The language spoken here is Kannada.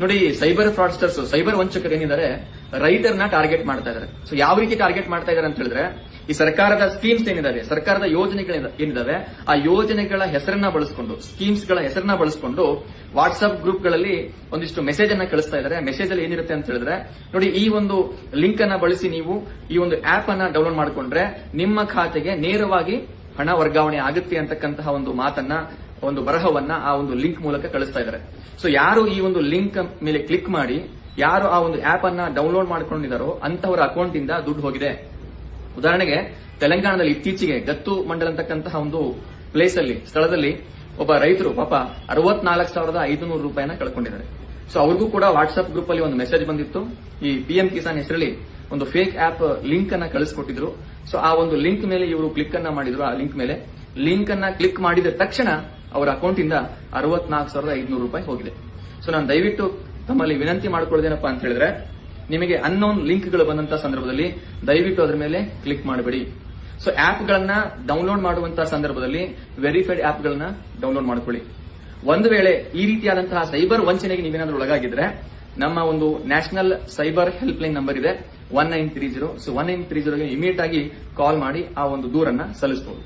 ನೋಡಿ, ಸೈಬರ್ ಫ್ರಾಡ್ಸ್ಟರ್ಸ್, ಸೈಬರ್ ವಂಚಕರು ಏನಿದ್ದಾರೆ, ರೈತರನ್ನ ಟಾರ್ಗೆಟ್ ಮಾಡ್ತಾ ಇದ್ದಾರೆ. ಸೊ ಯಾವ ರೀತಿ ಟಾರ್ಗೆಟ್ ಮಾಡ್ತಾ ಇದ್ದಾರೆ ಅಂತ ಹೇಳಿದ್ರೆ, ಈ ಸರ್ಕಾರದ ಸ್ಕೀಮ್ಸ್ ಏನಿದಾವೆ, ಸರ್ಕಾರದ ಯೋಜನೆಗಳು ಏನಿದಾವೆ, ಆ ಯೋಜನೆಗಳ ಹೆಸರನ್ನ ಬಳಸಿಕೊಂಡು, ಸ್ಕೀಮ್ಸ್ ಗಳ ಹೆಸರನ್ನ ಬಳಸಿಕೊಂಡು ವಾಟ್ಸ್ಆಪ್ ಗ್ರೂಪ್ ಗಳಲ್ಲಿ ಒಂದಿಷ್ಟು ಮೆಸೇಜ್ ಅನ್ನ ಕಳಿಸ್ತಾ ಇದ್ದಾರೆ. ಮೆಸೇಜ್ ಅಲ್ಲಿ ಏನಿರುತ್ತೆ ಅಂತ ಹೇಳಿದ್ರೆ, ನೋಡಿ, ಈ ಒಂದು ಲಿಂಕ್ ಅನ್ನ ಬಳಸಿ ನೀವು ಈ ಒಂದು ಆಪ್ ಅನ್ನ ಡೌನ್ಲೋಡ್ ಮಾಡಿಕೊಂಡ್ರೆ ನಿಮ್ಮ ಖಾತೆಗೆ ನೇರವಾಗಿ ಹಣ ವರ್ಗಾವಣೆ ಆಗುತ್ತೆ ಅಂತಕ್ಕಂತಹ ಒಂದು ಮಾತನ್ನ, ಒಂದು ಬರಹವನ್ನ ಆ ಒಂದು ಲಿಂಕ್ ಮೂಲಕ ಕಳಿಸ್ತಾ ಇದ್ದಾರೆ. ಸೊ ಯಾರು ಈ ಒಂದು ಲಿಂಕ್ ಮೇಲೆ ಕ್ಲಿಕ್ ಮಾಡಿ ಯಾರು ಆ ಒಂದು ಆಪ್ ಅನ್ನ ಡೌನ್ಲೋಡ್ ಮಾಡ್ಕೊಂಡಿದ್ದಾರೋ ಅಂತವರ ಅಕೌಂಟ್ ಇಂದ ದುಡ್ಡು ಹೋಗಿದೆ. ಉದಾಹರಣೆಗೆ ತೆಲಂಗಾಣದಲ್ಲಿ ಇತ್ತೀಚೆಗೆ ಗತ್ತು ಮಂಡಲ್ ಅಂತಕ್ಕಂತಹ ಒಂದು ಪ್ಲೇಸ್ ಅಲ್ಲಿ, ಸ್ಥಳದಲ್ಲಿ ಒಬ್ಬ ರೈತರು ಪಾಪ 64,500 ರೂಪಾಯಿನ ಕಳ್ಕೊಂಡಿದ್ದಾರೆ. ಸೊ ಅವ್ರಿಗೂ ಕೂಡ ವಾಟ್ಸ್ಆಪ್ ಗ್ರೂಪ್ ಅಲ್ಲಿ ಒಂದು ಮೆಸೇಜ್ ಬಂದಿತ್ತು. ಈ PM ಕಿಸಾನ್ ಹೆಸರಲ್ಲಿ ಒಂದು ಫೇಕ್ ಆಪ್ ಲಿಂಕ್ ಅನ್ನ ಕಳಿಸ್ಕೊಟ್ಟಿದ್ರು. ಸೊ ಆ ಒಂದು ಲಿಂಕ್ ಮೇಲೆ ಇವರು ಕ್ಲಿಕ್ ಅನ್ನ ಮಾಡಿದ್ರು. ಆ ಲಿಂಕ್ ಅನ್ನ ಕ್ಲಿಕ್ ಮಾಡಿದ ತಕ್ಷಣ ಅವರ ಅಕೌಂಟ್ ಇಂದ 64,500 ರೂಪಾಯಿ ಹೋಗಿದೆ. ಸೊ ನಾನು ದಯವಿಟ್ಟು ತಮ್ಮಲ್ಲಿ ವಿನಂತಿ ಮಾಡ್ಕೊಳ್ಳೋದೇನಪ್ಪಾ ಅಂತ ಹೇಳಿದ್ರೆ, ನಿಮಗೆ ಅನ್ನೋನ್ ಲಿಂಕ್ಗಳು ಬಂದಂತಹ ಸಂದರ್ಭದಲ್ಲಿ ದಯವಿಟ್ಟು ಅದರ ಮೇಲೆ ಕ್ಲಿಕ್ ಮಾಡಬೇಡಿ. ಸೊ ಆಪ್ಗಳನ್ನ ಡೌನ್ಲೋಡ್ ಮಾಡುವಂತಹ ಸಂದರ್ಭದಲ್ಲಿ ವೆರಿಫೈಡ್ ಆಪ್ಗಳನ್ನ ಡೌನ್ಲೋಡ್ ಮಾಡ್ಕೊಳ್ಳಿ. ಒಂದು ವೇಳೆ ಈ ರೀತಿಯಾದಂತಹ ಸೈಬರ್ ವಂಚನೆಗೆ ನೀವೇನಾದ್ರೂ ಒಳಗಾಗಿದ್ರೆ, ನಮ್ಮ ಒಂದು national cyber help line number ಇದೆ 1930. ಸೊ 1930ಗೆ ಇಮಿಡಿಯೇಟ್ ಆಗಿ ಕಾಲ್ ಮಾಡಿ ಆ ಒಂದು ದೂರನ್ನ ಸಲ್ಲಿಸಬಹುದು.